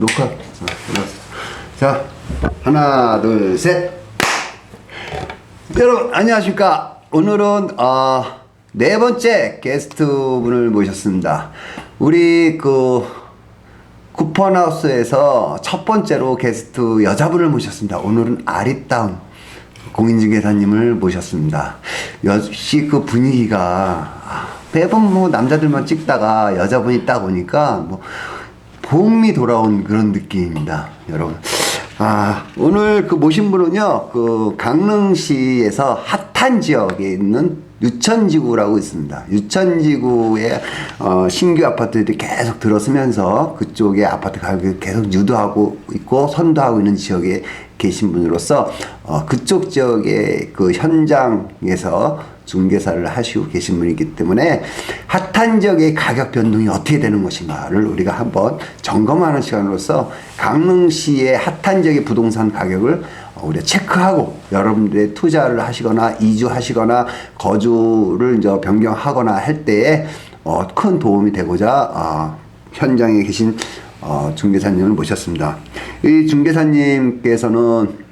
녹화. 자, 하나, 둘, 셋. 여러분, 안녕하십니까. 오늘은, 네 번째 게스트 분을 모셨습니다. 우리 쿠폰하우스에서 첫 번째로 게스트 여자분을 모셨습니다. 오늘은 아리따운 공인중개사님을 모셨습니다. 역시 그 분위기가, 매번 뭐 남자들만 찍다가 여자분이 딱 오니까 봄이 돌아온 그런 느낌입니다, 여러분. 오늘 모신 분은요, 강릉시에서 핫한 지역에 있는 유천지구라고 있습니다. 유천지구에 신규 아파트들이 계속 들어서면서 그쪽에 아파트 가격이 계속 유도하고 있고 선도하고 있는 지역에 계신 분으로서 그쪽 지역의 현장에서 중개사를 하시고 계신 분이기 때문에 핫한 지역의 가격 변동이 어떻게 되는 것인가를 우리가 한번 점검하는 시간으로서 강릉시의 핫한 지역의 부동산 가격을 우리가 체크하고 여러분들의 투자를 하시거나 이주하시거나 거주를 이제 변경하거나 할 때에 큰 도움이 되고자 현장에 계신 중개사님을 모셨습니다. 이 중개사님께서는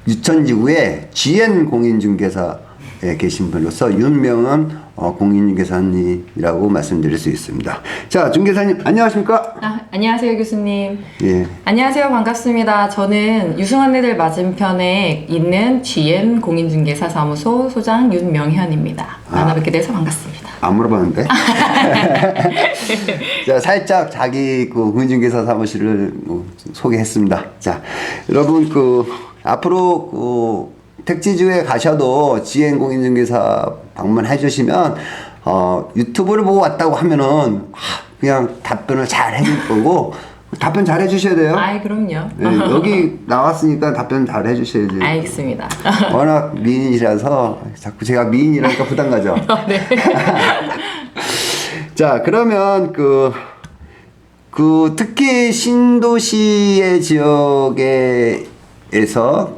유천지구에 GN 공인중개사에 계신 분으로서 윤명은 공인중개사님이라고 말씀드릴 수 있습니다. 자, 중개사님 안녕하십니까? 안녕하세요, 교수님. 예. 안녕하세요, 반갑습니다. 저는 유승환네들 맞은편에 있는 GN 공인중개사 사무소 소장 윤명현입니다. 만나뵙게 돼서 반갑습니다. 안 물어봤는데. 자, 살짝 자기 공인중개사 사무실을 소개했습니다. 자, 여러분 앞으로 택지주에 가셔도 GN 공인중개사 방문해 주시면 유튜브를 보고 왔다고 하면은 그냥 답변을 잘 해줄 거고 답변 잘 해주셔야 돼요. 그럼요. 네, 여기 나왔으니까 답변 잘 해주셔야지. 알겠습니다. 워낙 미인이라서 자꾸 제가 미인이라니까 부담 가죠. 네. 자, 그러면 특히 신도시의 지역에서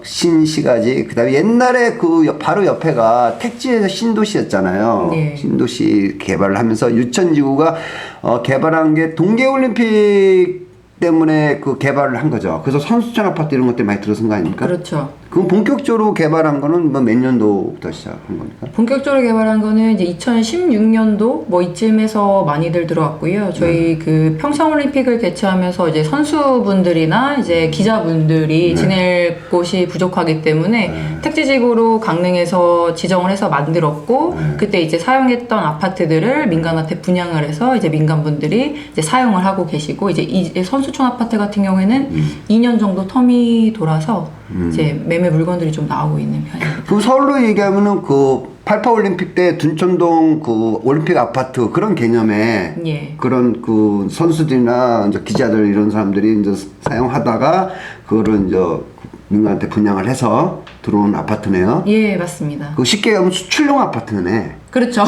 신시가지, 그 다음에 옛날에 바로 옆에가 택지에서 신도시였잖아요. 네. 신도시 개발을 하면서 유천지구가 개발한 게 동계올림픽 때문에 개발을 한 거죠. 그래서 선수촌 아파트 이런 것들 많이 들어선 거 아닙니까? 그렇죠. 그럼 본격적으로 개발한 거는 몇 년도부터 시작한 겁니까? 본격적으로 개발한 거는 이제 2016년도 이쯤에서 많이들 들어왔고요. 저희 평창올림픽을 개최하면서 이제 선수분들이나 이제 기자분들이 지낼 곳이 부족하기 때문에 택지지구로 강릉에서 지정을 해서 만들었고, 그때 이제 사용했던 아파트들을 민간한테 분양을 해서 이제 민간분들이 이제 사용을 하고 계시고, 이제 선수촌 아파트 같은 경우에는 2년 정도 텀이 돌아서 이제 매매 물건들이 좀 나오고 있는 편입니다. 그럼 서울로 얘기하면은 88 올림픽 때 둔촌동 올림픽 아파트 그런 개념에 예. 그런 선수들이나 이제 기자들 이런 사람들이 이제 사용하다가 그거를 이제 민간한테 분양을 해서 들어온 아파트네요. 예, 맞습니다. 쉽게 가면 수출용 아파트네. 그렇죠.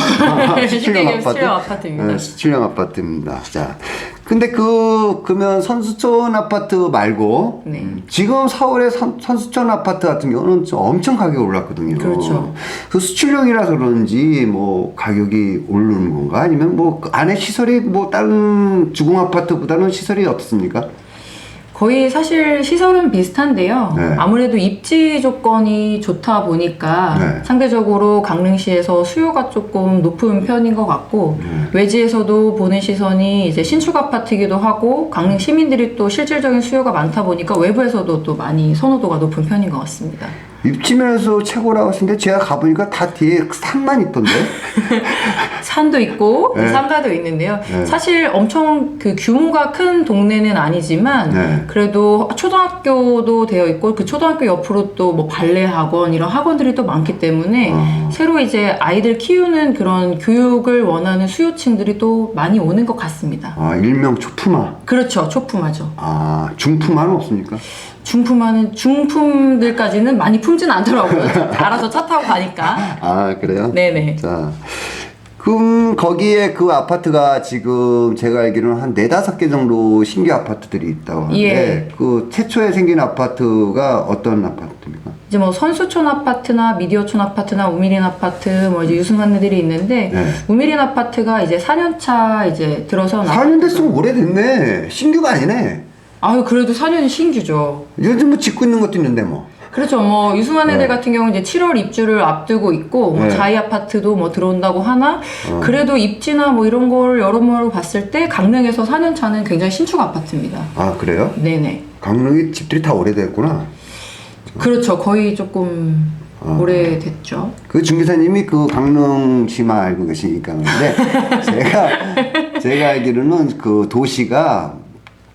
수출용 아파트. 수출용 아파트입니다. 네, 수출용 아파트입니다. 자, 근데 그러면 선수촌 아파트 말고 네. 지금 서울의 선수촌 아파트 같은 경우는 좀 엄청 가격이 올랐거든요. 그렇죠. 수출용이라서 그런지 가격이 오르는 건가? 아니면 안에 시설이 다른 주공 아파트보다는 시설이 어떻습니까? 거의 사실 시설은 비슷한데요. 네. 아무래도 입지 조건이 좋다 보니까 네. 상대적으로 강릉시에서 수요가 조금 높은 편인 것 같고, 외지에서도 보는 시선이 이제 신축 아파트이기도 하고, 강릉 시민들이 또 실질적인 수요가 많다 보니까 외부에서도 또 많이 선호도가 높은 편인 것 같습니다. 입지면에서 최고라고 하시는데 제가 가보니까 다 뒤에 산만 있던데. 산도 있고 네. 상가도 있는데요. 네. 사실 엄청 규모가 큰 동네는 아니지만 네. 그래도 초등학교도 되어 있고 그 초등학교 옆으로 또 발레 학원 이런 학원들이 또 많기 때문에 새로 이제 아이들 키우는 그런 교육을 원하는 수요층들이 또 많이 오는 것 같습니다. 일명 초품화. 그렇죠. 초품화죠. 중품화는 없습니까? 중품들까지는 많이 품진 않더라고요. 알아서 차 타고 가니까. 그래요? 네네. 자, 그럼 거기에 아파트가 지금 제가 알기로는 한 4-5개 정도 신규 아파트들이 있다고 하는데, 예. 최초에 생긴 아파트가 어떤 아파트입니까? 이제 뭐 선수촌 아파트나 미디어촌 아파트나 우미린 아파트 뭐 이제 유승한 애들이 있는데 네. 우미린 아파트가 이제 4년차 이제 들어선 4년 됐으면 오래됐네. 신규가 아니네. 아유 그래도 4년이 신규죠. 요즘 뭐 짓고 있는 것도 있는데 뭐. 그렇죠. 뭐 유승한 애들 네. 같은 경우는 이제 7월 입주를 앞두고 있고 뭐 네. 자이 아파트도 뭐 들어온다고 하나 그래도 입지나 뭐 이런 걸 여러모로 봤을 때 강릉에서 4년 차는 굉장히 신축 아파트입니다. 아 그래요? 네네. 강릉이 집들이 다 오래됐구나. 그렇죠. 거의 조금 오래됐죠. 그 중기사님이 그 강릉시만 알고 계시니까 그런데 제가 알기로는 그 도시가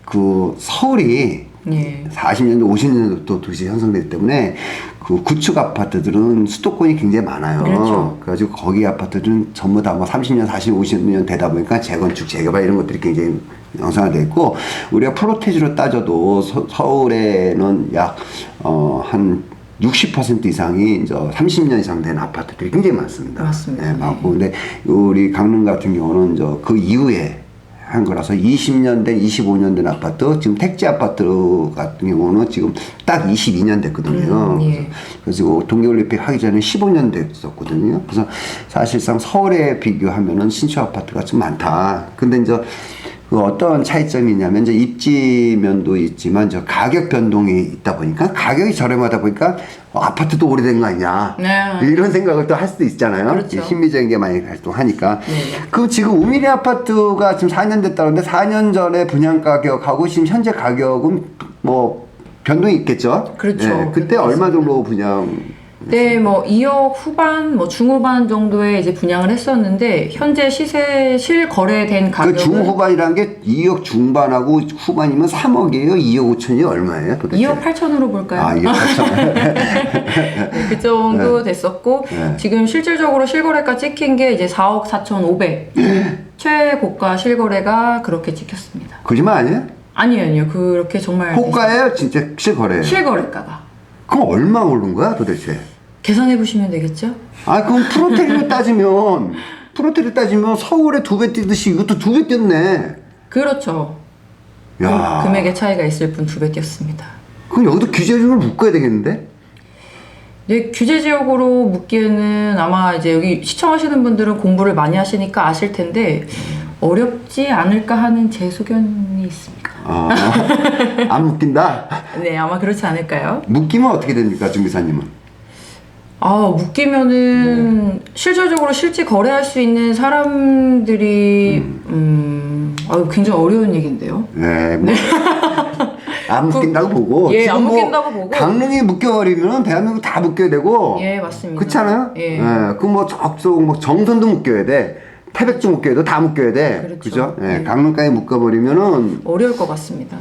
그 서울이 예. 40년대, 50년대 도시 형성되기 때문에 그 구축 아파트들은 수도권이 굉장히 많아요. 그렇죠. 그래가지고 거기 아파트들은 전부 다 뭐 30년, 40년, 50년 되다 보니까 재건축, 재개발 이런 것들이 굉장히 양상화되어 있고 우리가 프로테이지로 따져도 서울에는 약 한 60% 이상이 이제 30년 이상 된 아파트들이 굉장히 많습니다. 맞습니다. 네, 많고 근데 우리 강릉 같은 경우는 이제 그 이후에 한 거라서 20년 된, 25년 된 아파트, 지금 택지 아파트 같은 경우는 지금 딱 22년 됐거든요. 예. 그래서 동계올림픽 하기 전에 15년 됐었거든요. 그래서 사실상 서울에 비교하면은 신축 아파트가 좀 많다. 근데 이제 그 어떤 차이점이 있냐면 이제 입지면도 있지만 저 가격 변동이 있다 보니까 가격이 저렴하다 보니까 아파트도 오래된 거 아니냐 네. 이런 생각을 또 할 수도 있잖아요. 그렇죠. 심리적인 게 많이 활동하니까. 네. 그럼 지금 우미리 아파트가 지금 4년 됐다는데 4년 전에 분양 가격하고 지금 현재 가격은 뭐 변동이 있겠죠? 그렇죠. 네, 그때 얼마 정도 분양? 네, 뭐 2억 후반, 뭐 중후반 정도에 이제 분양을 했었는데 현재 시세 실거래된 그 가격은 중후반이라는 게 2억 중반하고 후반이면 3억이에요? 2억 5천이 얼마예요? 도대체? 2억 8천으로 볼까요? 아, 2억 8천. 네, 그 정도 됐었고 네. 지금 실질적으로 실거래가 찍힌 게 이제 4억 4,500 최고가 실거래가 그렇게 찍혔습니다. 거짓말 아니에요? 아니에요. 그렇게 정말 호가예요? 진짜 실거래예요? 실거래가가 그럼 얼마 오른 거야 도대체? 계산해 보시면 되겠죠? 아 그럼 프로테리로 따지면 서울에 2배 뛰듯이 이것도 2배 뛰었네. 그렇죠. 야. 금액의 차이가 있을 뿐 2배 뛰었습니다. 그럼 여기도 규제를 묶어야 되겠는데? 네, 규제 지역으로 묶기에는 아마 이제 여기 시청하시는 분들은 공부를 많이 하시니까 아실 텐데 어렵지 않을까 하는 제 소견이 있습니다. 안 묶인다? 네, 아마 그렇지 않을까요? 묶이면 어떻게 됩니까, 중기사님은? 묶이면은 실질적으로 실제 거래할 수 있는 사람들이 굉장히 어려운 얘기인데요. 네, 뭐. 안 묶인다고 보고. 예, 지금 안 뭐 묶인다고 보고. 강릉이 묶여버리면 대한민국 다 묶여야 되고. 예, 맞습니다. 그렇잖아요? 예. 그 뭐 저쪽 뭐 정선도 묶여야 돼. 태백도 묶여야 돼. 다 묶여야 돼. 그렇죠. 그죠? 예, 예. 강릉까지 묶어버리면은 어려울 것 같습니다.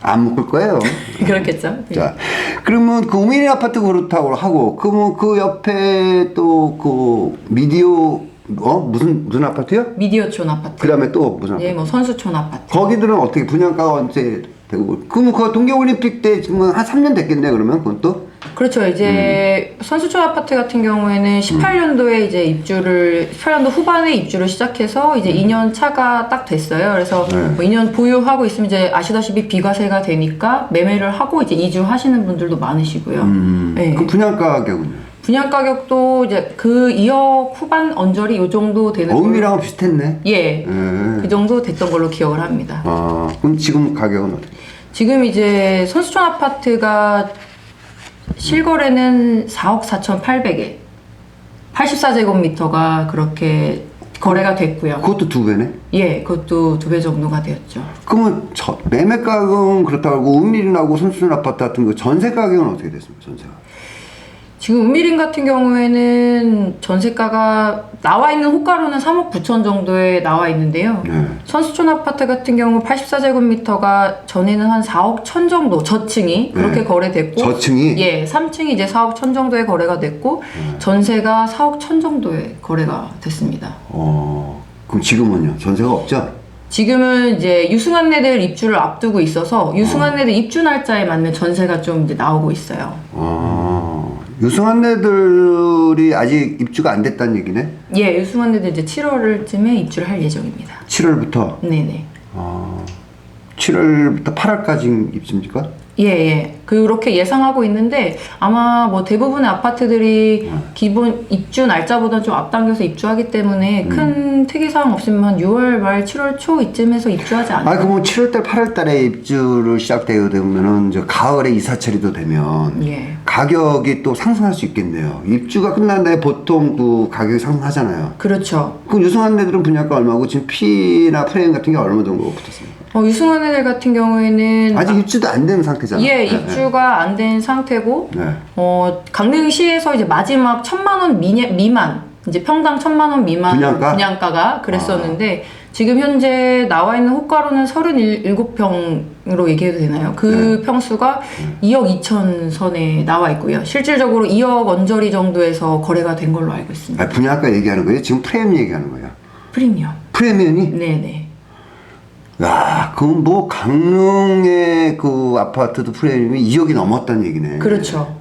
안 묶을 거예요. 그렇겠죠. 네. 자, 그러면 그 우미리 아파트 그렇다고 하고, 그러면 그 옆에 또 그 미디어, 무슨 아파트요? 미디어촌 아파트. 그 다음에 또 무슨 아파트? 예, 뭐 선수촌 아파트. 거기들은 어떻게 분양가가 언제 되고, 그럼 그 동계올림픽 때 지금 한 3년 됐겠네, 그러면 그건 또? 그렇죠. 이제 선수촌 아파트 같은 경우에는 18년도에 이제 18년도 후반에 입주를 시작해서 이제 2년 차가 딱 됐어요. 그래서 네. 뭐 2년 보유하고 있으면 이제 아시다시피 비과세가 되니까 매매를 하고 이제 이주하시는 분들도 많으시고요. 네. 그 분양가 가격은요? 분양 가격도 이제 그 2억 후반 언저리 요 정도 되는 걸로. 어음이랑 비슷했네. 예. 그 정도 됐던 걸로 기억을 합니다. 그럼 지금 가격은 어떻게? 지금 이제 선수촌 아파트가 실거래는 4억 4,800에 84제곱미터가 그렇게 거래가 됐고요. 그것도 2배네? 예, 그것도 2배 정도가 되었죠. 그러면 매매 가격은 그렇다고 하고 우미린하고 선수촌 아파트 같은 거 전세 가격은 어떻게 됐습니까? 전세가? 지금 은미린 같은 경우에는 전세가가 나와 있는 호가로는 3억 9천 정도에 나와 있는데요. 네. 선수촌 아파트 같은 경우 84제곱미터가 전에는 한 4억 1천 정도 저층이 그렇게 네. 거래됐고 저층이? 예, 3층이 이제 4억 1천 정도에 거래가 됐고 전세가 4억 1천 정도에 거래가 됐습니다. 그럼 지금은요? 전세가 없죠? 지금은 이제 유승한네들 입주를 앞두고 있어서 유승한네들 입주 날짜에 맞는 전세가 좀 이제 나오고 있어요. 유승한네들이 아직 입주가 안 됐다는 얘기네? 예, 유승한네들 이제 7월쯤에 입주를 할 예정입니다. 7월부터? 네네. 7월부터 8월까지 입주입니까? 예, 예. 그렇게 예상하고 있는데 아마 뭐 대부분의 아파트들이 기본 입주 날짜보다 좀 앞당겨서 입주하기 때문에 큰 특이사항 없으면 한 6월 말 7월 초 이쯤에서 입주하지 않을까. 아, 그럼 7월달, 8월달에 입주를 시작되게 되면은 이제 가을에 이사 처리도 되면 예. 가격이 또 상승할 수 있겠네요. 입주가 끝난 다음에 보통 그 가격이 상승하잖아요. 그렇죠. 그럼 유승한 데들은 분양가 얼마고 지금 P나 프레임 같은 게 얼마 정도 붙었습니까? 유승원 애들 같은 경우에는 아직 입주도 안 된 상태잖아요. 예, 네, 입주가 안 된 상태고 네. 강릉시에서 이제 마지막 1,000만 원 미만 이제 평당 1,000만 원 미만 분양가가 그랬었는데 지금 현재 나와 있는 호가로는 37평으로 얘기해도 되나요? 그 평수가 2억 2천 선에 나와 있고요. 실질적으로 2억 언저리 정도에서 거래가 된 걸로 알고 있습니다. 아, 분양가 얘기하는 거예요? 지금 프레임 얘기하는 거예요? 프리미엄. 프리미엄이? 네네. 야, 그럼 뭐 강릉의 그 아파트도 프레임이 2억이 넘었다는 얘기네. 그렇죠.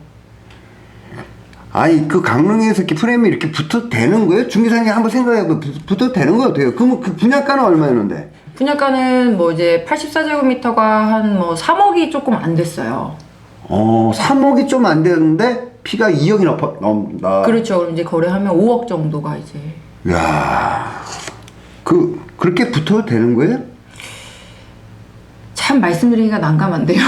아니, 그 강릉에서 이렇게 프레임이 이렇게 붙어도 되는 거예요? 중개사님 한번 생각해보면 붙어도 되는 거 같아요. 그러면 그 분양가는 얼마였는데? 분양가는 뭐 이제 84제곱미터가 한 뭐 3억이 조금 안 됐어요. 3억이 좀 안 되는데 피가 2억이 넘다. 그렇죠. 그럼 이제 거래하면 5억 정도가 이제. 야, 그렇게 붙어도 되는 거예요? 참 말씀드리기가 난감한데요.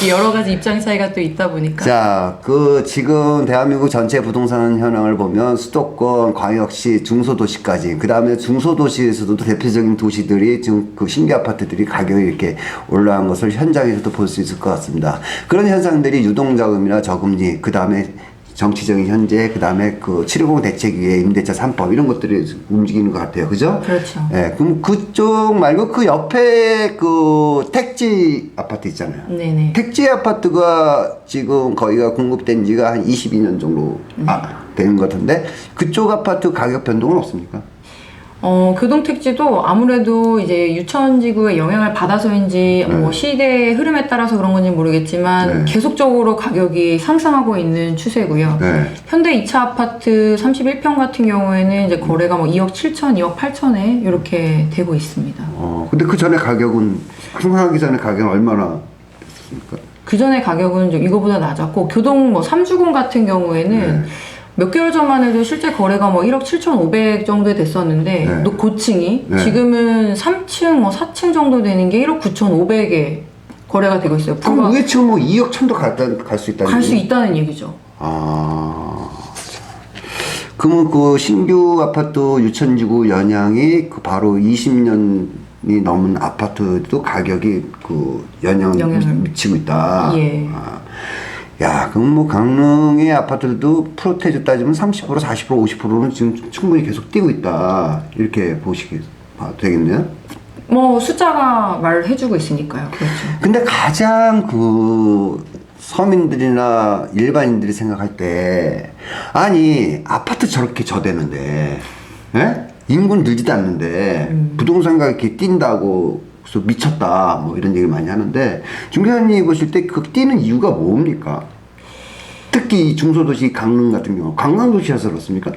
여러 가지 입장 차이가 또 있다 보니까. 자, 지금 대한민국 전체 부동산 현황을 보면 수도권, 광역시, 중소도시까지, 그 다음에 중소도시에서도 대표적인 도시들이 지금 그 신규 아파트들이 가격이 이렇게 올라간 것을 현장에서도 볼 수 있을 것 같습니다. 그런 현상들이 유동자금이나 저금리, 그 다음에 정치적인 현재, 그 다음에 그 710 대책위의 임대차 3법 이런 것들이 움직이는 것 같아요. 그죠? 그렇죠. 예, 그럼 그쪽 말고 그 옆에 그 택지 아파트 있잖아요. 네네. 택지 아파트가 지금 거기가 공급된 지가 한 22년 정도 되는 것 같은데 그쪽 아파트 가격 변동은 없습니까? 교동택지도 아무래도 이제 유천지구의 영향을 받아서인지 뭐 시대의 흐름에 따라서 그런 건지 모르겠지만 계속적으로 가격이 상승하고 있는 추세고요. 네. 현대 2차 아파트 31평 같은 경우에는 이제 거래가 뭐 2억 7천, 2억 8천에 이렇게 되고 있습니다. 근데 그 전에 가격은 상승하기 전에 가격은 얼마나 됐습니까? 그 전에 가격은 좀 이거보다 낮았고 교동 뭐 3주공 같은 경우에는 몇 개월 전만 해도 실제 거래가 뭐 1억 7,500 정도에 됐었는데 고층이 지금은 3층 뭐 4층 정도 되는 게 1억 9,500에 거래가 되고 있어요. 그럼 위층 뭐 2억 천도 갈 수 있다는 갈 수 있다는 얘기죠. 그러면 그 신규 아파트 유천지구 연양이 그 바로 20년이 넘은 아파트도 가격이 그 영향을 미치고 있다. 예. 야, 그럼 뭐 강릉의 아파트들도 프로테이즈 따지면 30%, 40%, 50%는 지금 충분히 계속 뛰고 있다. 이렇게 보시게 되겠네요. 뭐 숫자가 말해주고 있으니까요. 그렇죠. 근데 가장 그 서민들이나 일반인들이 생각할 때 아니 아파트 저렇게 저대는데 예? 인구는 늘지도 않는데 부동산 가격이 뛴다고 그래서 미쳤다 뭐 이런 얘기를 많이 하는데 중개사님이 보실 때 그 뛰는 이유가 뭡니까? 특히 중소도시 강릉 같은 경우 관광도시라서 그렇습니까?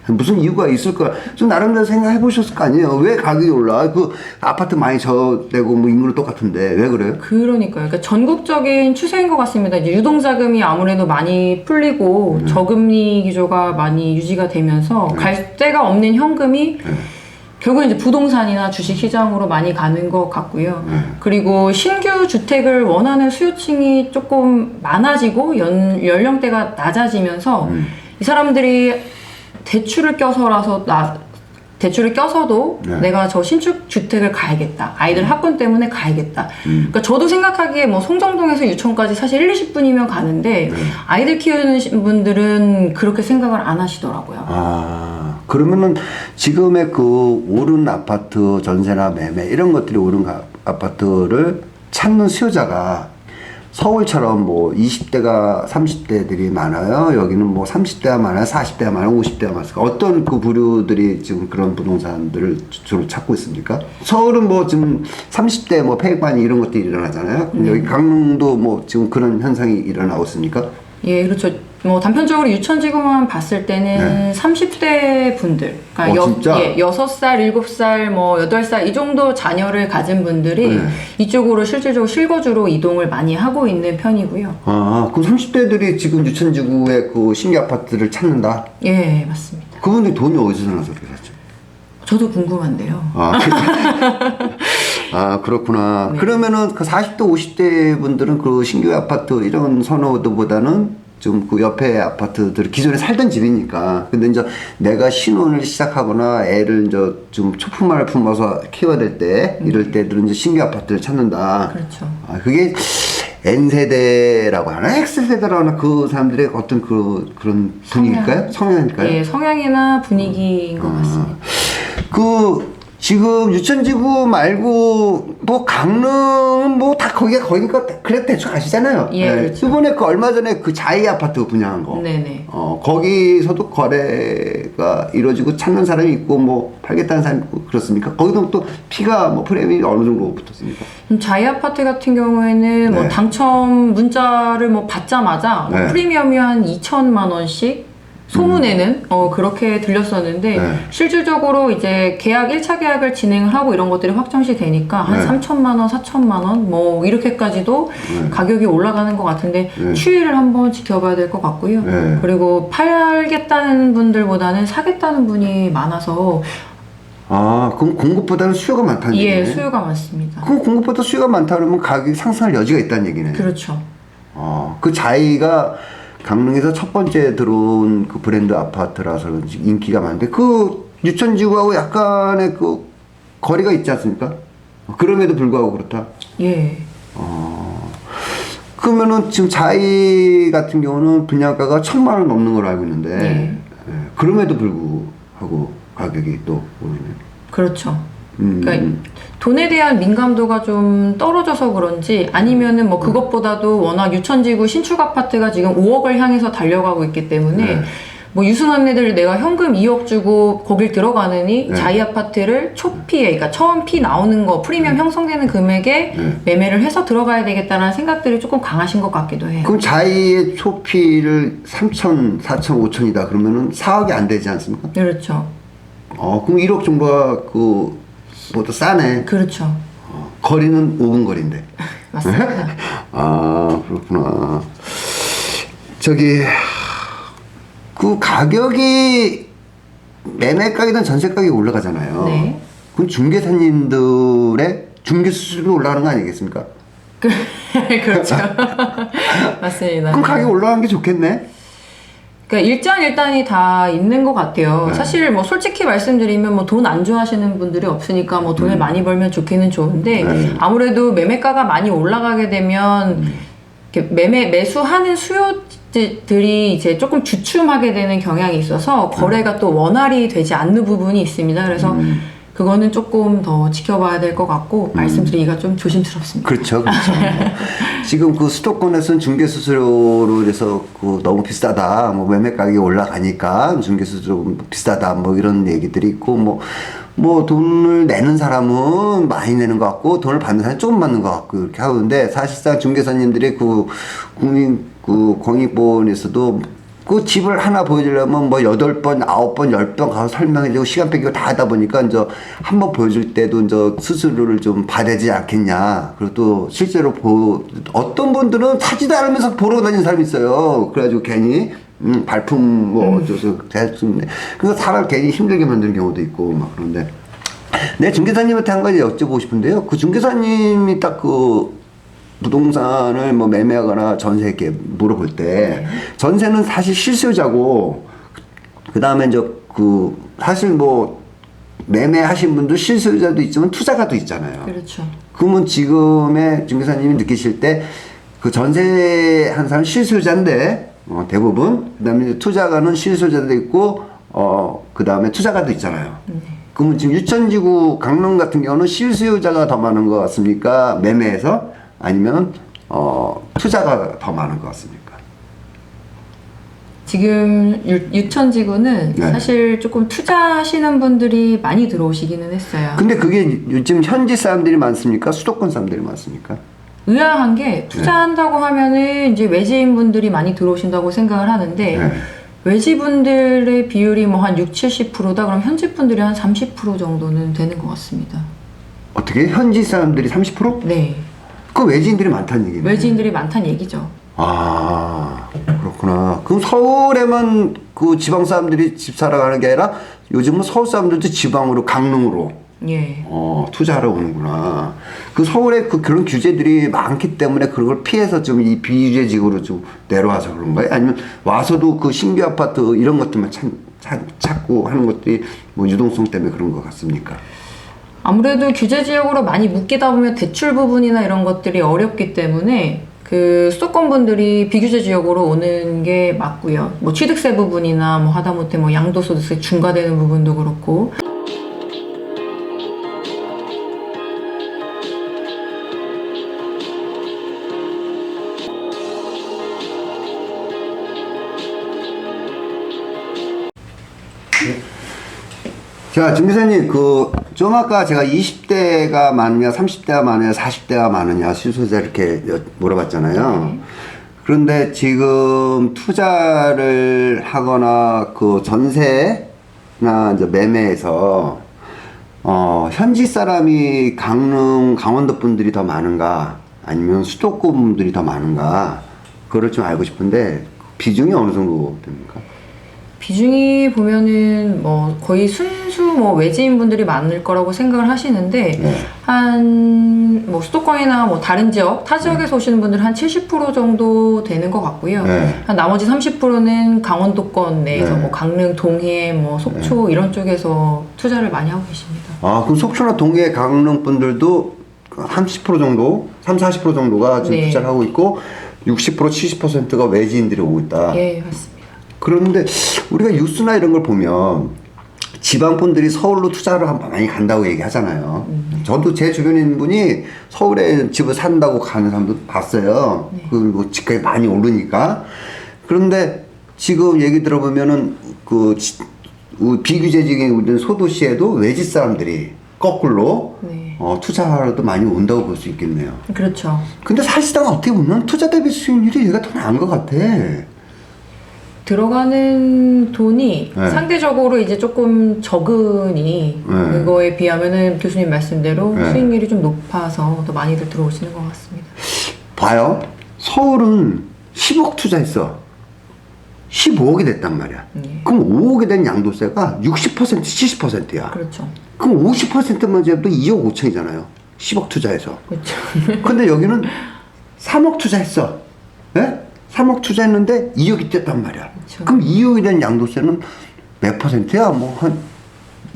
무슨 이유가 있을까? 좀 나름대로 생각해 보셨을 거 아니에요? 왜 가격이 올라? 그 아파트 많이 저되고 뭐 인구는 똑같은데 왜 그래요? 그러니까요. 그러니까 전국적인 추세인 것 같습니다. 이제 유동자금이 아무래도 많이 풀리고 저금리 기조가 많이 유지가 되면서 갈 데가 없는 현금이 결국은 이제 부동산이나 주식 시장으로 많이 가는 것 같고요. 그리고 신규 주택을 원하는 수요층이 조금 많아지고 연령대가 낮아지면서 이 사람들이 대출을 껴서도 내가 저 신축 주택을 가야겠다. 아이들 학군 때문에 가야겠다. 그러니까 저도 생각하기에 뭐 송정동에서 유천까지 사실 1, 20분이면 가는데 아이들 키우는 분들은 그렇게 생각을 안 하시더라고요. 그러면은 지금의 그 오른 아파트 전세나 매매 이런 것들이 오른 아파트를 찾는 수요자가 서울처럼 뭐 20대가 30대들이 많아요. 여기는 뭐 30대가 많아요. 40대가 많아요. 50대가 많아요. 어떤 그 부류들이 지금 그런 부동산들을 주로 찾고 있습니까? 서울은 뭐 지금 30대 뭐 폐익반이 이런 것들이 일어나잖아요. 여기 강릉도 뭐 지금 그런 현상이 일어나고 있습니까? 예, 그렇죠. 뭐 단편적으로 유천지구만 봤을 때는 30대 분들, 그러니까 진짜? 6살, 7살, 뭐 8살 이 정도 자녀를 가진 분들이 네. 이쪽으로 실질적으로 실거주로 이동을 많이 하고 있는 편이고요. 아, 그럼 30대들이 지금 유천지구의 그 신규 아파트를 찾는다? 예, 맞습니다. 그분들이 돈이 어디서 나서 그렇게 샀죠? 저도 궁금한데요. 아, 그렇구나. 네. 그러면은 그 40대, 50대 분들은 그 신규 아파트 이런 선호도보다는 좀 그 옆에 아파트들 기존에 살던 집이니까. 근데 이제 내가 신혼을 시작하거나 애를 이제 좀 초품화를 품어서 키워야 될 때, 이럴 때들은 이제 신규 아파트를 찾는다. 그렇죠. 아, 그게 N세대라고 하나? X세대라고 하나? 그 사람들의 어떤 그런 분위기일까요? 성향일까요? 예, 성향이나 분위기인 것 같습니다. 그 지금 유천지구 말고 뭐 강릉은 뭐 다 거기가 그래도 대충 아시잖아요. 예, 그렇죠. 이번에 그 얼마 전에 그 자이 아파트 분양한 거. 네네. 거기서도 거래가 이루어지고 찾는 사람이 있고 뭐 팔겠다는 사람이 있고 그렇습니까? 거기도 또 피가 뭐 프레임이 어느 정도 붙었습니까? 자이 아파트 같은 경우에는 뭐 네. 당첨 문자를 뭐 받자마자 뭐 네. 프리미엄이 한 2천만 원씩 소문에는 그렇게 들렸었는데 네. 실질적으로 이제 계약 1차 계약을 진행을 하고 이런 것들이 확정시 되니까 한 네. 3천만 원, 4천만 원 뭐 이렇게까지도 네. 가격이 올라가는 것 같은데 네. 추이를 한번 지켜봐야 될 것 같고요. 네. 그리고 팔겠다는 분들보다는 사겠다는 분이 많아서 아, 그럼 공급보다는 수요가 많다는 얘기네. 예, 수요가 많습니다. 그럼 공급보다 수요가 많다 그러면 가격이 상승할 여지가 있다는 얘기네. 그렇죠. 그 자이가 강릉에서 첫 번째 들어온 그 브랜드 아파트라서 그런지 인기가 많은데 그 유천지구하고 약간의 그 거리가 있지 않습니까? 그럼에도 불구하고 그렇다. 예. 그러면은 지금 자이 같은 경우는 분양가가 1,000만 원 넘는 걸로 알고 있는데 네. 그럼에도 불구하고 가격이 또 오르네. 그렇죠. 그러니까 돈에 대한 민감도가 좀 떨어져서 그런지 아니면은 뭐 그것보다도 워낙 유천지구 신축 아파트가 지금 5억을 향해서 달려가고 있기 때문에 네. 뭐 유승한 애들 내가 현금 2억 주고 거길 들어가느니 네. 자이 아파트를 초피에 그러니까 처음 피 나오는 거 프리미엄 형성되는 금액에 네. 매매를 해서 들어가야 되겠다는 생각들이 조금 강하신 것 같기도 해요. 그럼 자이의 초피를 3천, 4천, 5천이다 그러면은 4억이 안 되지 않습니까? 그렇죠. 그럼 1억 정도가 보다 싸네. 그렇죠. 거리는 5분 거리인데. 맞습니다. 아, 그렇구나. 저기, 그 가격이 매매가격이든 전세가격이 올라가잖아요. 네. 그럼 중개사님들의 중개 수수료도 올라가는 거 아니겠습니까? 그렇죠. 맞습니다. 그럼 가격이 올라가는 게 좋겠네? 그러니까 일장일단이 다 있는 것 같아요. 네. 사실 뭐 솔직히 말씀드리면 뭐 돈 안 좋아하시는 분들이 없으니까 뭐 돈을 많이 벌면 좋기는 좋은데 네. 아무래도 매매가가 많이 올라가게 되면 이렇게 매수하는 수요들이 이제 조금 주춤하게 되는 경향이 있어서 거래가 또 원활히 되지 않는 부분이 있습니다. 그래서 그거는 조금 더 지켜봐야 될 것 같고 말씀드리기가 좀 조심스럽습니다. 그렇죠, 그렇죠. 지금 그 수도권에서는 중개 수수료로 인해서 그 너무 비싸다, 뭐 매매 가격이 올라가니까 중개 수수료 비싸다, 뭐 이런 얘기들이 있고, 뭐 돈을 내는 사람은 많이 내는 것 같고 돈을 받는 사람은 조금 받는 것 같고 이렇게 하는데 사실상 중개사님들이 그 국민 그 공익보험에서도 그 집을 하나 보여주려면 뭐 8번, 9번, 10번 가서 설명해주고 시간 뺏기고 다 하다 보니까 이제 한 번 보여줄 때도 이제 수수료를 좀 받아야 되지 않겠냐. 그리고 또 실제로 어떤 분들은 사지도 않으면서 보러 다니는 사람이 있어요. 그래가지고 괜히 발품 뭐 어쩌서 대충 그래서 사람 괜히 힘들게 만드는 경우도 있고 막 그런데 내 중개사님한테 한 가지 여쭤보고 싶은데요. 그 중개사님이 딱 그 부동산을 뭐 매매하거나 전세 이렇게 물어볼 때 전세는 사실 실수요자고 그 다음에 이제 그 사실 뭐 매매하신 분도 실수요자도 있지만 투자가도 있잖아요. 그렇죠. 그러면 지금의 중개사님이 느끼실 때 그 전세한 사람 실수요자인데 대부분 그다음에 이제 투자가는 실수요자도 있고 그다음에 투자가도 있잖아요. 그러면 지금 유천지구 강릉 같은 경우는 실수요자가 더 많은 것 같습니까? 매매에서 아니면 투자가 더 많은 것 같습니까? 지금 유천지구는 네. 사실 조금 투자하시는 분들이 많이 들어오시기는 했어요. 근데 그게 요즘 현지 사람들이 많습니까? 수도권 사람들이 많습니까? 의아한 게 투자한다고 하면은 이제 외지인 분들이 많이 들어오신다고 생각을 하는데 네. 외지 분들의 비율이 뭐 한 60-70%다 그럼 현지 분들이 한 30% 정도는 되는 것 같습니다. 어떻게 현지 사람들이 30%? 네. 그 외지인들이 많다는 얘기네. 외지인들이 많다는 얘기죠. 아, 그렇구나. 그럼 서울에만 그 지방 사람들이 집 사러 가는 게 아니라 요즘은 서울 사람들도 지방으로 강릉으로 예. 투자하러 오는구나. 그 서울에 그 그런 규제들이 많기 때문에 그런 걸 피해서 좀 이 비규제직으로 좀 내려와서 그런가요? 아니면 와서도 그 신규 아파트 이런 것들만 찾고 하는 것들이 뭐 유동성 때문에 그런 것 같습니까? 아무래도 규제 지역으로 많이 묶이다 보면 대출 부분이나 이런 것들이 어렵기 때문에 그 수도권 분들이 비규제 지역으로 오는 게 맞고요. 뭐 취득세 부분이나 뭐 하다못해 뭐 양도소득세 중과되는 부분도 그렇고. 자, 준 기사님, 좀 아까 제가 20대가 많으냐, 30대가 많으냐, 40대가 많으냐, 수소자 이렇게 물어봤잖아요. 네. 그런데 지금 투자를 하거나 그 전세나 이제 매매에서, 현지 사람이 강원도 분들이 더 많은가, 아니면 수도권 분들이 더 많은가, 그걸 좀 알고 싶은데, 비중이 어느 정도 됩니까? 비중이 보면은 뭐 거의 순수 뭐 외지인 분들이 많을 거라고 생각을 하시는데 네. 한 뭐 수도권이나 뭐 다른 지역 타 지역에서 오시는 분들은 한 70% 정도 되는 것 같고요. 네. 한 나머지 30%는 강원도권 내에서 네. 뭐 강릉, 동해, 뭐 속초 이런 쪽에서 투자를 많이 하고 계십니다. 아, 그럼 속초나 동해 강릉 분들도 30% 정도, 30, 40% 정도가 지금 네. 투자를 하고 있고 60%, 70%가 외지인들이 오고 있다. 예, 맞습니다. 그런데 우리가 뉴스나 이런 걸 보면 지방 분들이 서울로 투자를 많이 간다고 얘기하잖아요. 저도 제 주변에 있는 분이 서울에 집을 산다고 가는 사람도 봤어요. 네. 뭐 집값이 많이 오르니까. 그런데 지금 얘기 들어보면은 비규제적인 소도시에도 외지 사람들이 거꾸로 네. 투자하러도 많이 온다고 볼 수 있겠네요. 그렇죠. 근데 사실상 어떻게 보면 투자 대비 수익률이 얘가 더 나은 것 같아. 들어가는 돈이 네. 상대적으로 이제 조금 적으니 네. 그거에 비하면은 교수님 말씀대로 네. 수익률이 좀 높아서 더 많이들 들어오시는 것 같습니다. 봐요. 서울은 10억 투자했어. 15억이 됐단 말이야. 그럼 5억이 된 양도세가 60%, 70%야. 그렇죠. 그럼 50%만 제도 2억 5천이잖아요. 10억 투자해서. 그렇죠. 근데 여기는 3억 투자했어. 예? 3억 투자했는데 2억이 뛰었단 말이야. 그쵸. 그럼 2억이 된 양도세는 몇 퍼센트야? 뭐 한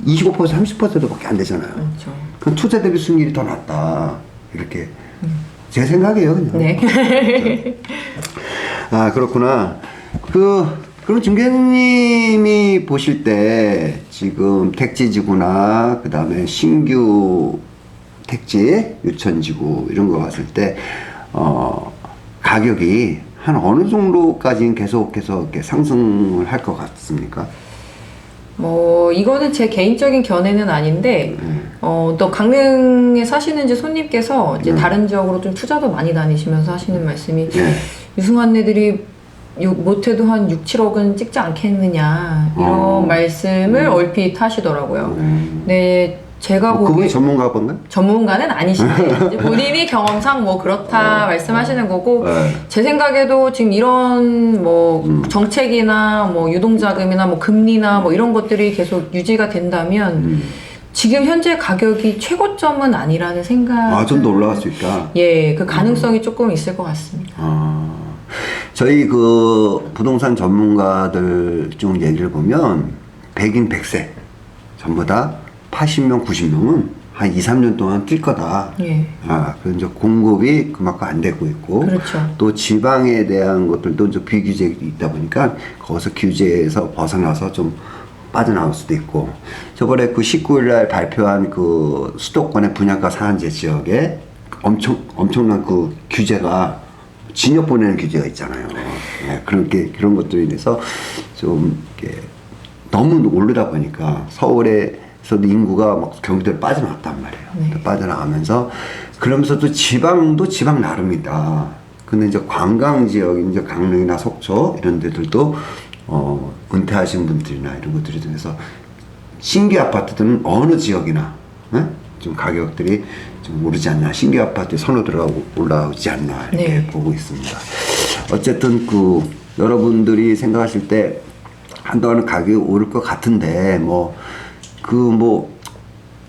25%, 30%밖에 안 되잖아요. 그렇죠. 그럼 투자 대비 수익률이 더 낮다. 이렇게. 제 생각이에요, 그냥. 네. 아, 그렇구나. 그럼 중개님이 보실 때 지금 택지지구나, 그 다음에 신규 택지, 유천지구, 이런 거 봤을 때, 가격이 한 어느 정도까지는 계속해서 이렇게 상승을 할 것 같습니까? 뭐 이거는 제 개인적인 견해는 아닌데 또 강릉에 사시는 이제 손님께서 이제 다른 지역으로 좀 투자도 많이 다니시면서 하시는 말씀이 네. 유승환네들이 못해도 한 6, 7억은 찍지 않겠느냐 이런 말씀을 얼핏 하시더라고요. 네, 제가 그분이 보기에 전문가분가? 전문가는 아니신데 이제 본인이 경험상 뭐 그렇다 말씀하시는 거고 네. 제 생각에도 지금 이런 뭐 정책이나 뭐 유동자금이나 뭐 금리나 뭐 이런 것들이 계속 유지가 된다면 지금 현재 가격이 최고점은 아니라는 생각. 좀 더 올라갈 수 있다. 예, 그 가능성이 조금 있을 것 같습니다. 저희 그 부동산 전문가들 중 얘기를 보면 100인 100세 전부 다 80명, 90명은 한 2, 3년 동안 뛸 거다. 예. 그래서 이제 공급이 그만큼 안 되고 있고. 그렇죠. 또 지방에 대한 것들도 이제 비규제가 있다 보니까 거기서 규제에서 벗어나서 좀 빠져나올 수도 있고. 저번에 그 19일날 발표한 그 수도권의 분양가 상한제 지역에 엄청난 그 규제가 징역 보내는 규제가 있잖아요. 네, 그런 것들로 인해서 좀 이렇게 너무 오르다 보니까 서울에 인구가 막 경기도에 빠져나왔단 말이에요. 네. 빠져나가면서 그러면서 또 지방도 지방 나름이다. 근데 이제 관광 지역, 이제 강릉이나 속초 이런 데들도 은퇴하신 분들이나 이런 것들이 중에서 신규 아파트들은 어느 지역이나 좀 가격들이 좀 오르지 않나, 신규 아파트 선호도가 올라오지 않나 이렇게 네. 보고 있습니다. 어쨌든 여러분들이 생각하실 때 한동안은 가격이 오를 것 같은데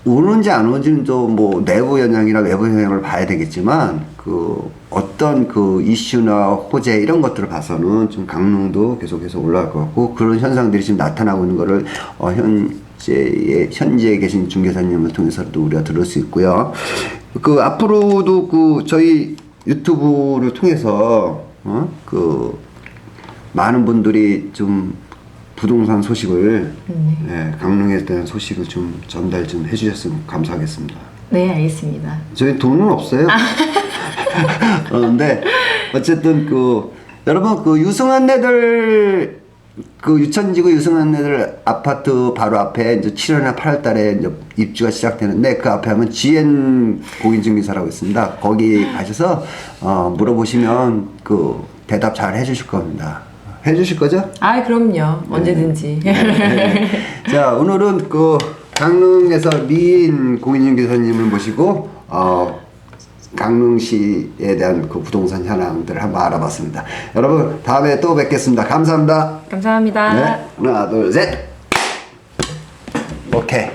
오는지 안 오는지는 좀 내부 영향이나 외부 영향을 봐야 되겠지만 어떤 이슈나 호재 이런 것들을 봐서는 좀 강릉도 계속해서 올라갈 것 같고, 그런 현상들이 지금 나타나고 있는 거를 현재에 계신 중개사님을 통해서도 우리가 들을 수 있고요. 앞으로도 저희 유튜브를 통해서 많은 분들이 좀 부동산 소식을 강릉에 대한 소식을 좀 전달 좀 해주셨으면 감사하겠습니다. 네, 알겠습니다. 저희 돈은 없어요. 그런데 어쨌든 여러분 유승환네들 유천지구 유승환네들 아파트 바로 앞에 이제 7월이나 8월달에 이제 입주가 시작되는데, 그 앞에 하면 GN 공인중개사라고 있습니다. 거기 가셔서 물어보시면 대답 잘 해주실 겁니다. 해주실 거죠? 아, 그럼요. 언제든지. 네. 자, 오늘은 강릉에서 리인 공인중개사님을 모시고 강릉시에 대한 부동산 현황들을 한번 알아봤습니다. 여러분 다음에 또 뵙겠습니다. 감사합니다. 감사합니다. 네, 하나, 둘, 셋. 오케이.